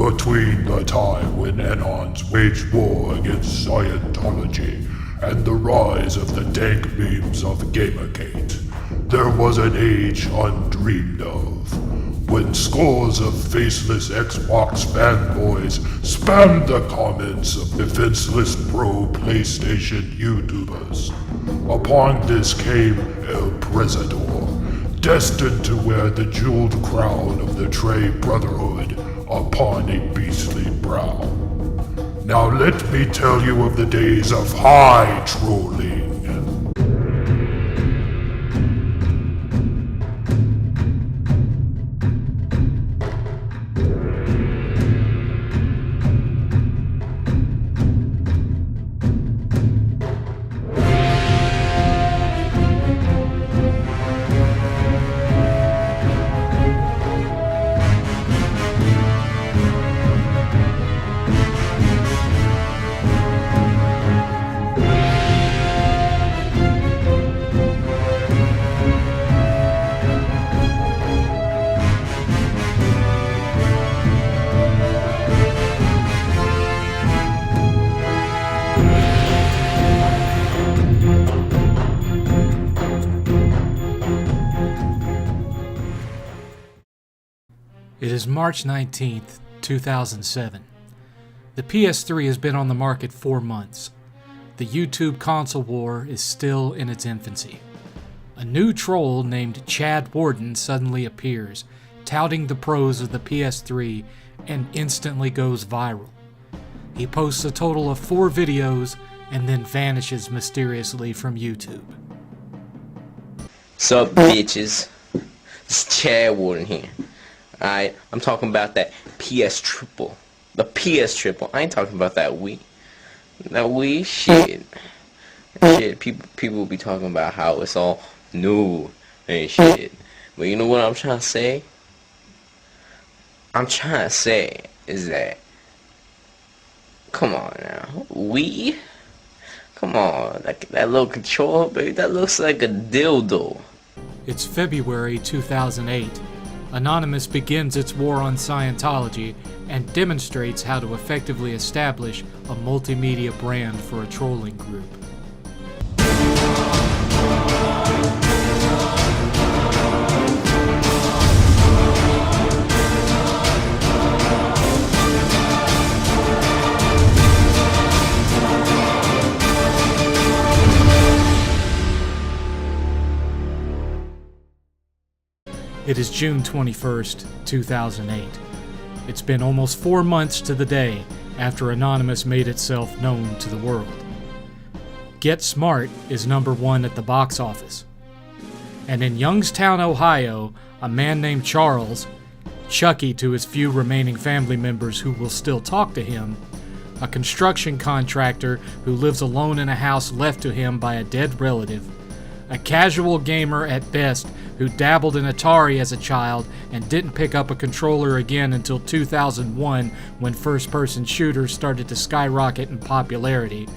between the time when Anons waged war against Scientology and the rise of the dank memes of Gamergate, there was an age undreamed of, when scores of faceless Xbox fanboys spammed the comments of defenseless pro-PlayStation YouTubers. Upon this came Elpresador, destined to wear the jeweled crown of the Trey Brotherhood upon a beastly brow. Now let me tell you of the days of high trolling. It is March 19th, 2007. The PS3 has been on the market 4 months. The YouTube console war is still in its infancy. A new troll named Chad Warden suddenly appears, touting the pros of the PS3, and instantly goes viral. He posts a total of 4 videos and then vanishes mysteriously from YouTube. Sup, bitches? It's Chad Warden here. Alright, I'm talking about that PS triple. The PS triple. I ain't talking about that Wii. That Wii shit. People will be talking about how it's all new and shit. But you know what I'm trying to say? I'm trying to say is that, come on now, Wii? Come on, that little controller, baby, that looks like a dildo. It's February 2008. Anonymous begins its war on Scientology and demonstrates how to effectively establish a multimedia brand for a trolling group. It is June 21st, 2008. It's been almost 4 months to the day after Anonymous made itself known to the world. Get Smart is #1 at the box office. And in Youngstown, Ohio, a man named Charles, Chucky to his few remaining family members who will still talk to him, a construction contractor who lives alone in a house left to him by a dead relative, a casual gamer at best who dabbled in Atari as a child and didn't pick up a controller again until 2001 when first-person shooters started to skyrocket in popularity,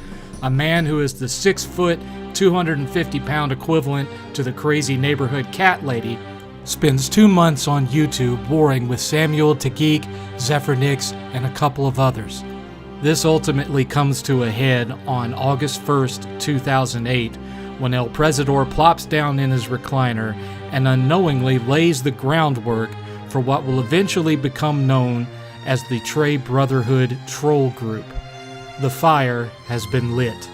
a man who is the 6-foot, 250-pound equivalent to the crazy neighborhood cat lady, spends 2 months on YouTube warring with Samuel Tageek, Zephyrnix, and a couple of others. This ultimately comes to a head on August 1st, 2008, when Elpresador plops down in his recliner and unknowingly lays the groundwork for what will eventually become known as the Trey Brotherhood Troll Group. The fire has been lit.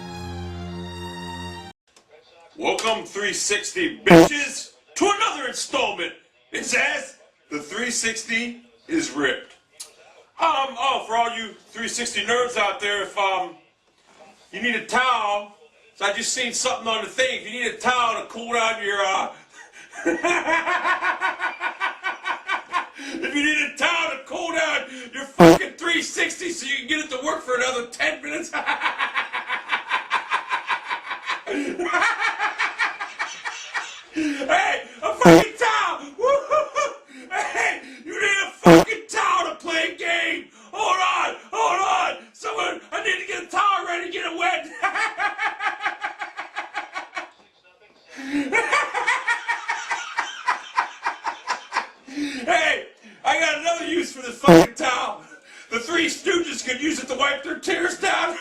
Welcome, 360 bitches, to another installment. It's as the 360 is ripped. Oh, for all you 360 nerds out there, if you need a towel. So I just seen something on the thing. If you need a towel to cool down your, if you need a towel to cool down your fucking 360 so you can get it to work for another 10 minutes. Hey, a fucking towel! Hey, you need a fucking towel to play a game. Hold on. Someone, I need to get a towel ready to get it wet. Hey, I got another use for this fucking towel. Three Stooges could use it to wipe their tears down.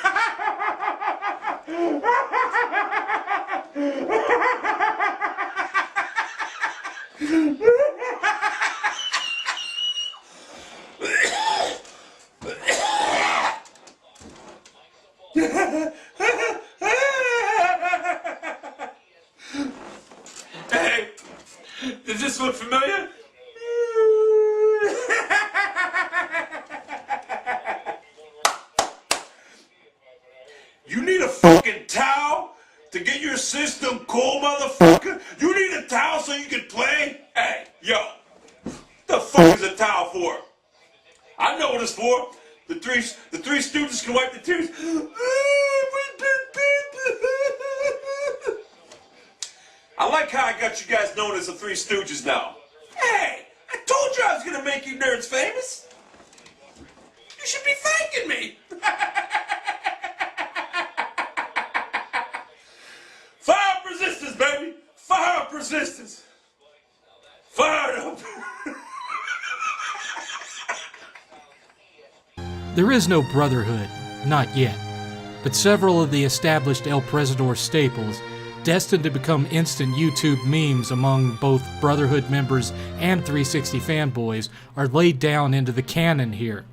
Hey, does this look familiar? You need a fucking towel to get your system cool, motherfucker? You need a towel so you can play? Hey, yo, the fuck is a towel for? I know what it's for. The three students can wipe the tears. I like how I got you guys known as the Three Stooges now. Hey, I told you I was gonna make you nerds famous. You should be thanking me. Fire up resistance, baby. Fire up resistance. Fire it up. There is no Brotherhood, not yet, but several of the established Elpresador staples, destined to become instant YouTube memes among both Brotherhood members and 360 fanboys, are laid down into the canon here.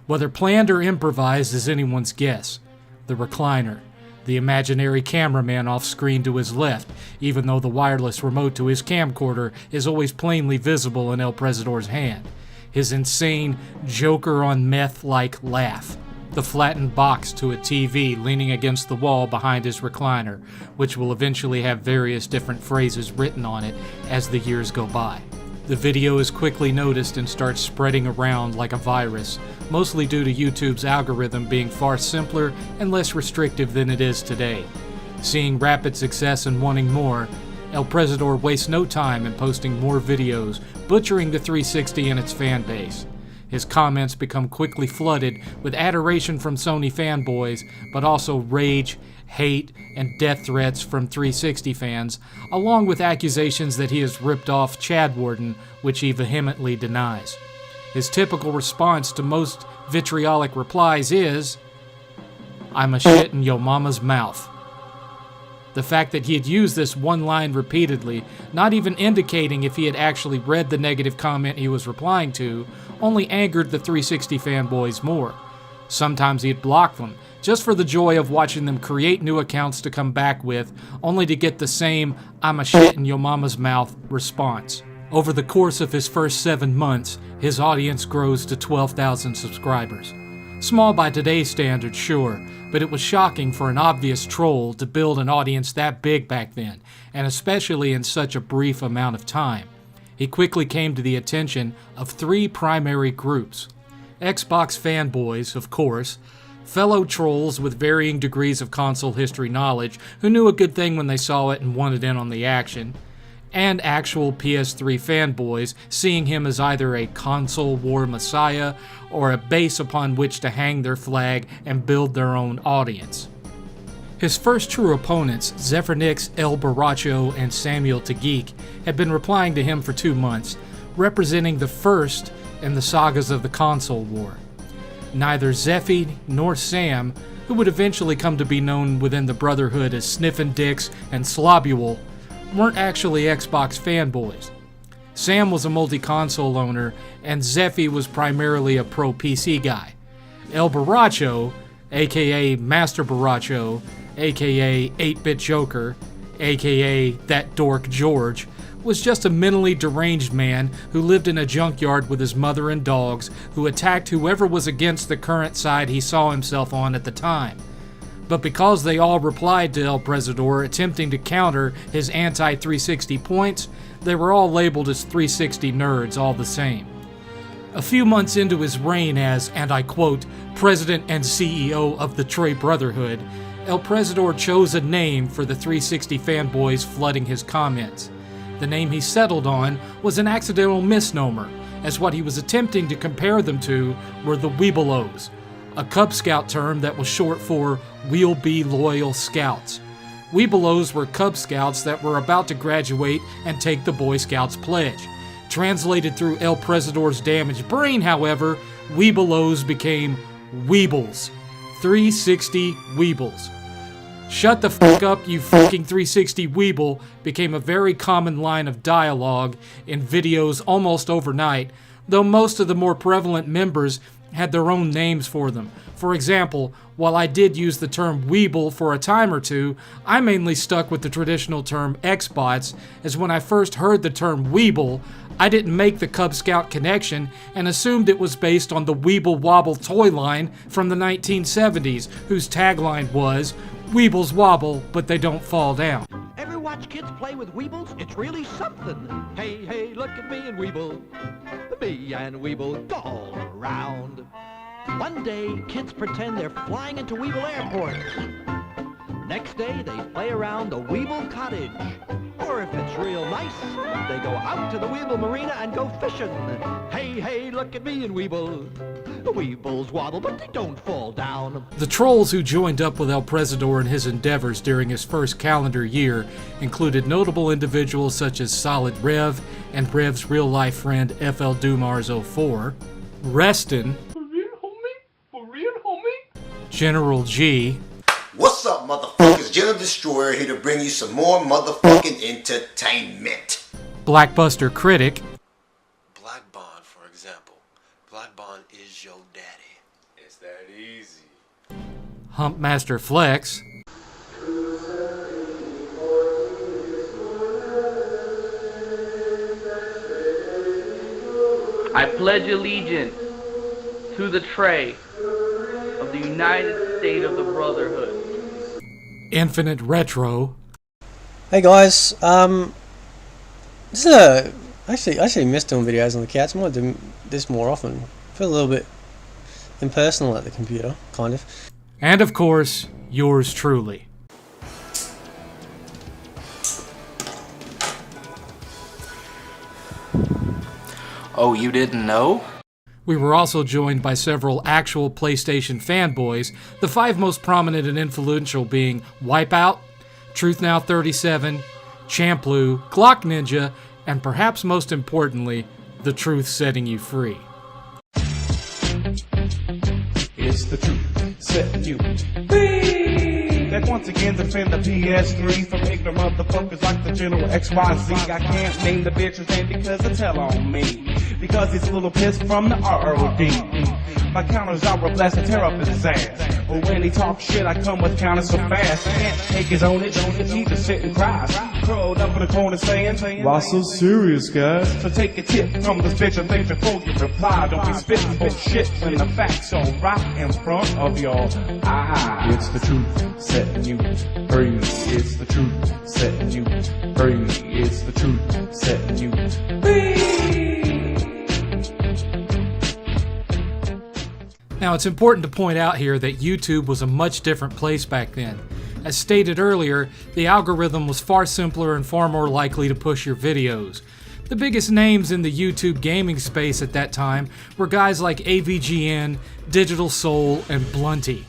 Whether planned or improvised is anyone's guess. The recliner, the imaginary cameraman off screen to his left, even though the wireless remote to his camcorder is always plainly visible in Elpresador's hand. His insane Joker-on-meth-like laugh. The flattened box to a TV leaning against the wall behind his recliner, which will eventually have various different phrases written on it as the years go by. The video is quickly noticed and starts spreading around like a virus, mostly due to YouTube's algorithm being far simpler and less restrictive than it is today. Seeing rapid success and wanting more, Elpresador wastes no time in posting more videos, butchering the 360 and its fan base. His comments become quickly flooded with adoration from Sony fanboys, but also rage, hate, and death threats from 360 fans, along with accusations that he has ripped off Chad Warden, which he vehemently denies. His typical response to most vitriolic replies is, "I'm a shit in yo mama's mouth." The fact that he had used this one line repeatedly, not even indicating if he had actually read the negative comment he was replying to, only angered the 360 fanboys more. Sometimes he'd block them, just for the joy of watching them create new accounts to come back with, only to get the same "I'm a shit in your mama's mouth" response. Over the course of his first 7 months, his audience grows to 12,000 subscribers. Small by today's standards, sure, but it was shocking for an obvious troll to build an audience that big back then, and especially in such a brief amount of time. He quickly came to the attention of 3 primary groups. Xbox fanboys, of course, fellow trolls with varying degrees of console history knowledge who knew a good thing when they saw it and wanted in on the action, and actual PS3 fanboys seeing him as either a console war messiah or a base upon which to hang their flag and build their own audience. His first true opponents, Zephyrnix, El Baracho, and Samuel Tageek, had been replying to him for 2 months, representing the first in the sagas of the console war. Neither Zephy nor Sam, who would eventually come to be known within the Brotherhood as Sniffin' Dicks and Slobule, weren't actually Xbox fanboys. Sam was a multi-console owner, and Zephy was primarily a pro-PC guy. El Baracho, aka Master Baracho, aka 8-Bit Joker, aka That Dork George, was just a mentally deranged man who lived in a junkyard with his mother and dogs, who attacked whoever was against the current side he saw himself on at the time. But because they all replied to Elpresador attempting to counter his anti-360 points, they were all labeled as 360 nerds all the same. A few months into his reign as, and I quote, President and CEO of the Trey Brotherhood, Elpresador chose a name for the 360 fanboys flooding his comments. The name he settled on was an accidental misnomer, as what he was attempting to compare them to were the Weebelows, a Cub Scout term that was short for We'll Be Loyal Scouts. Weebelows were Cub Scouts that were about to graduate and take the Boy Scouts pledge. Translated through Elpresador's damaged brain, however, Weebelos became Weebles. 360 Weebles. Shut the fuck up, you fucking 360 Weeble became a very common line of dialogue in videos almost overnight, though most of the more prevalent members had their own names for them. For example, while I did use the term Weeble for a time or two, I mainly stuck with the traditional term Xbots, as when I first heard the term Weeble, I didn't make the Cub Scout connection and assumed it was based on the Weeble Wobble toy line from the 1970s, whose tagline was, "Weebles wobble, but they don't fall down." Ever watch kids play with Weebles? It's really something. Hey, hey, look at me and Weeble. Me and Weeble go all around. One day, kids pretend they're flying into Weeble Airport. Next day, they play around the Weeble Cottage. Or if it's real nice, they go out to the Weeble Marina and go fishing. Hey, hey, look at me and Weeble. The Weebles waddle, but they don't fall down. The trolls who joined up with Elpresador in his endeavors during his first calendar year included notable individuals such as Solid Rev and Rev's real-life friend FL Dumars 04, Reston, General G, What's up, motherfuckers? General Destroyer here to bring you some more motherfucking entertainment. Blackbuster Critic, Black Bond, for example. Black Bond is your daddy. It's that easy. Humpmaster Flex, I pledge allegiance to the Trey of the United States of the Brotherhood. Infinite Retro, Hey guys, this is I actually missed doing videos on the couch. I might do this more often. I feel a little bit impersonal at the computer, kind of. and of course, yours truly. Oh, you didn't know? We were also joined by several actual PlayStation fanboys, the 5 most prominent and influential being Wipeout, Truth Now 37, Champloo, Glock Ninja, and perhaps most importantly, The Truth Setting You Free. It's the truth, setting you free. That once again defend the PS3 from ignorant motherfuckers like the General XYZ. I can't name the bitch's name because they tell on me. Because he's a little pissed from the ROD. My counters I will blast and tear up his ass. But when he talks shit, I come with counters so fast. Can't take his own itch, he just sit and cries. Curled up in the corner saying, why so serious, guys? So take a tip from this bitch and think before you reply. Don't be spitting bullshit when the facts are right in front of your eyes. It's the truth, setting you free. It's the truth, setting you free. It's the truth, setting you free. Now, it's important to point out here that YouTube was a much different place back then. As stated earlier, the algorithm was far simpler and far more likely to push your videos. The biggest names in the YouTube gaming space at that time were guys like AVGN, Digital Soul, and Blunty.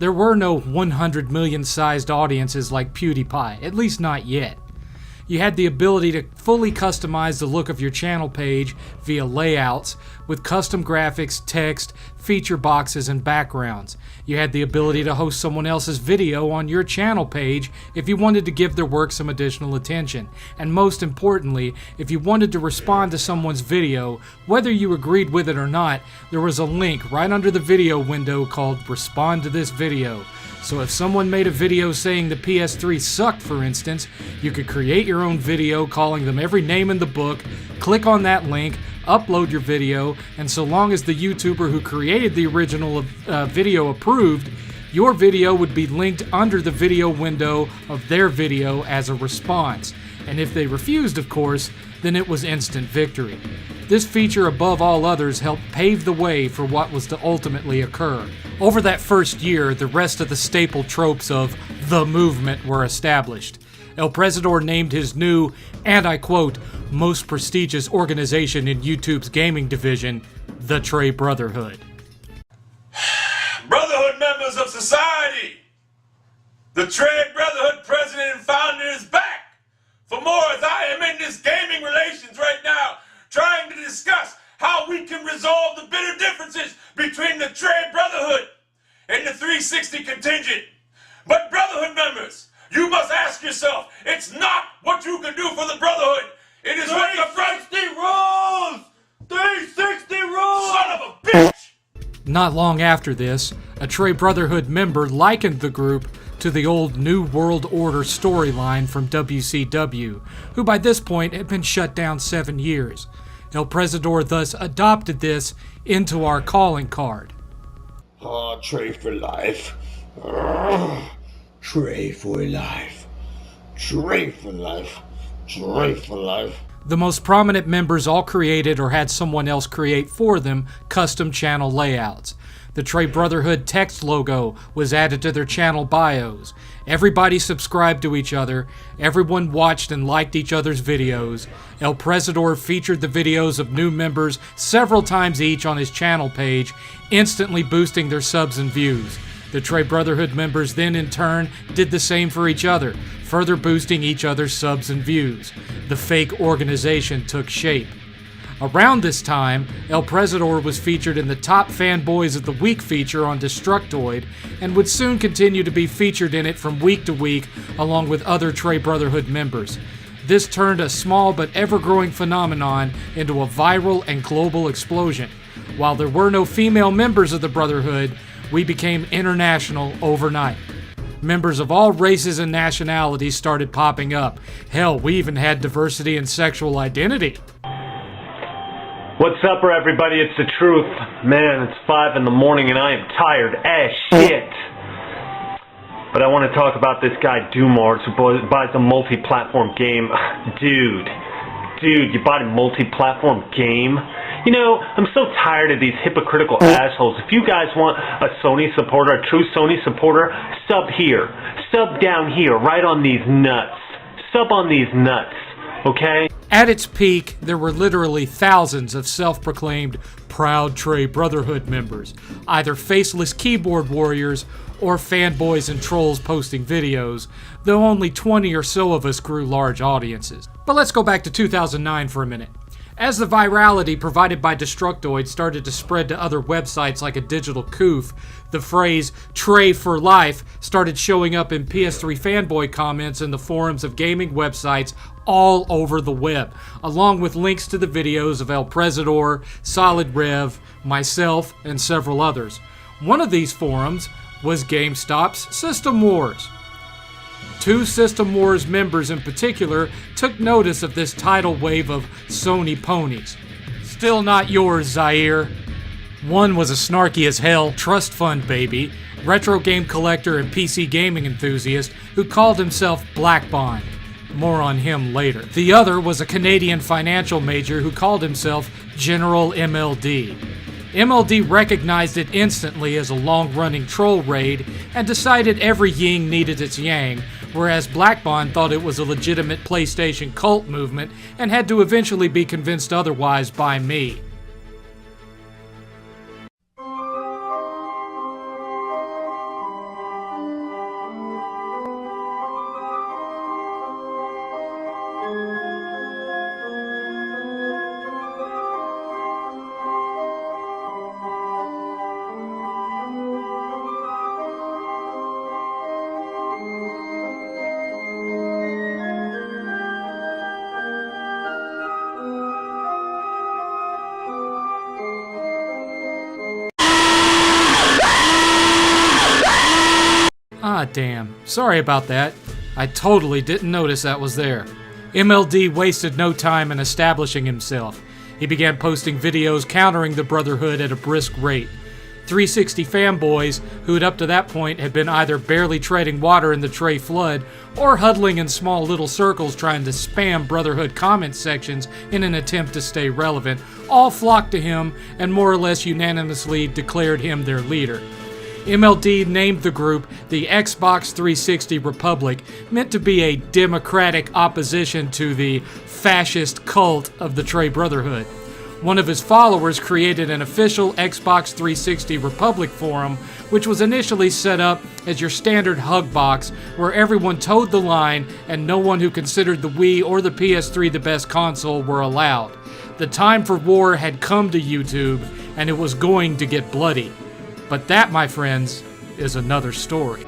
There were no 100 million sized audiences like PewDiePie, at least not yet. You had the ability to fully customize the look of your channel page via layouts with custom graphics, text, feature boxes, and backgrounds. You had the ability to host someone else's video on your channel page if you wanted to give their work some additional attention. And most importantly, if you wanted to respond to someone's video, whether you agreed with it or not, there was a link right under the video window called Respond to this video. So if someone made a video saying the PS3 sucked, for instance, you could create your own video calling them every name in the book, click on that link, upload your video, and so long as the YouTuber who created the original video approved, your video would be linked under the video window of their video as a response. And if they refused, of course, then it was instant victory. This feature, above all others, helped pave the way for what was to ultimately occur. Over that first year, the rest of the staple tropes of the movement were established. Elpresador named his new, and I quote, most prestigious organization in YouTube's gaming division, the Trey Brotherhood. Brotherhood members of society, the Trey Brotherhood president and founder is back. For more, as I am in this gaming relations right now, trying to discuss how we can resolve the bitter differences between the Trey Brotherhood and the 360 contingent. But Brotherhood members, you must ask yourself, it's not what you can do for the Brotherhood. It is what the 360 rules! 360 rules! Son of a bitch! Not long after this, a Trey Brotherhood member likened the group to the old New World Order storyline from WCW, who by this point had been shut down 7 years. Elpresador thus adopted this into our calling card. Trey for life. Trey for life. Trey for life. Trey for life. The most prominent members all created or had someone else create for them custom channel layouts. The Trey Brotherhood text logo was added to their channel bios. Everybody subscribed to each other. Everyone watched and liked each other's videos. Elpresador featured the videos of new members several times each on his channel page, instantly boosting their subs and views. The Trey Brotherhood members then in turn did the same for each other, further boosting each other's subs and views. The fake organization took shape. Around this time, Elpresador was featured in the Top Fanboys of the Week feature on Destructoid, and would soon continue to be featured in it from week to week, along with other Trey Brotherhood members. This turned a small but ever-growing phenomenon into a viral and global explosion. While there were no female members of the Brotherhood, we became international overnight. Members of all races and nationalities started popping up. Hell, we even had diversity in sexual identity. What's up, everybody? It's the truth. Man, it's 5 in the morning and I am tired as shit. But I want to talk about this guy, Dumars, who buys a multi-platform game. Dude, you buy a multi-platform game? You know, I'm so tired of these hypocritical assholes. If you guys want a Sony supporter, a true Sony supporter, sub here. Sub down here, right on these nuts. Sub on these nuts, okay? At its peak, there were literally thousands of self-proclaimed proud Trey Brotherhood members, either faceless keyboard warriors or fanboys and trolls posting videos, though only 20 or so of us grew large audiences. But let's go back to 2009 for a minute. As the virality provided by Destructoid started to spread to other websites like a digital coof, the phrase Trey for life started showing up in PS3 fanboy comments in the forums of gaming websites all over the web, along with links to the videos of Elpresador, Solid Rev, myself, and several others. One of these forums was GameStop's System Wars. 2 System Wars members in particular took notice of this tidal wave of Sony ponies. Still not yours, Zaire. One was a snarky as hell trust fund baby, retro game collector and PC gaming enthusiast who called himself Black Bond. More on him later. The other was a Canadian financial major who called himself General MLD. MLD recognized it instantly as a long-running troll raid and decided every yin needed its yang, whereas Black Bond thought it was a legitimate PlayStation cult movement and had to eventually be convinced otherwise by me. Ah, damn. Sorry about that. I totally didn't notice that was there. MLD wasted no time in establishing himself. He began posting videos countering the Brotherhood at a brisk rate. 360 fanboys, who'd up to that point had been either barely treading water in the Trey flood or huddling in small little circles trying to spam Brotherhood comment sections in an attempt to stay relevant, all flocked to him and more or less unanimously declared him their leader. MLD named the group the Xbox 360 Republic, meant to be a democratic opposition to the fascist cult of the Trey Brotherhood. One of his followers created an official Xbox 360 Republic forum, which was initially set up as your standard hug box where everyone towed the line and no one who considered the Wii or the PS3 the best console were allowed. The time for war had come to YouTube, and it was going to get bloody. But that, my friends, is another story.